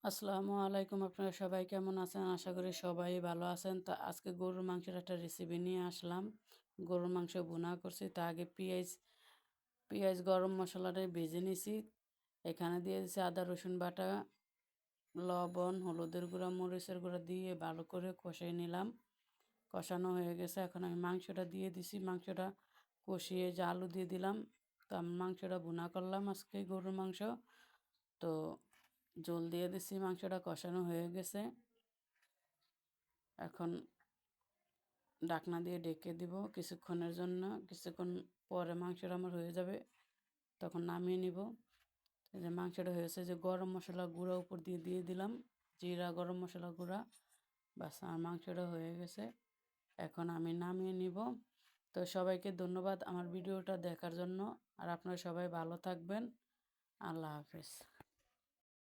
আসসালামু আলাইকুম। আপনারা সবাই কেমন আছেন? আশা করি সবাই ভালো আছেন। তো আজকে গরুর মাংসের একটা রেসিপি নিয়ে আসলাম। গরুর মাংস ভুনা করছি। তা আগে পেঁয়াজ গরম মশলাটা ভেজে নিছি। এখানে দিয়ে দিছি আদা রসুন বাটা, লবণ, হলুদের গুঁড়া, মরিচের গুঁড়া দিয়ে ভালো করে কষিয়ে নিলাম। কষানো হয়ে গেছে। এখন আমি মাংসটা দিয়ে দিছি। মাংসটা কষিয়ে যে আলু দিয়ে দিলাম। তো আমি মাংসটা ভুনা করলাম আজকে গরুর মাংস। তো জল দিয়ে দিছি, মাংসটা কষানো হয়ে গেছে। এখন ঢাকনা দিয়ে ঢেকে দিব কিছুক্ষণের জন্য। কিছুক্ষণ পরে মাংসটা আমার হয়ে যাবে, তখন নামিয়ে নিব। এই যে মাংসটা হয়েছে, যে গরম মশলা গুঁড়া উপর দিয়ে দিয়ে দিলাম, জিরা গরম মশলা গুঁড়া। বাস, আমার মাংসটা হয়ে গেছে। এখন আমি নামিয়ে নিব। তো সবাইকে ধন্যবাদ আমার ভিডিওটা দেখার জন্য। আর আপনারা সবাই ভালো থাকবেন। আল্লাহ হাফেজ।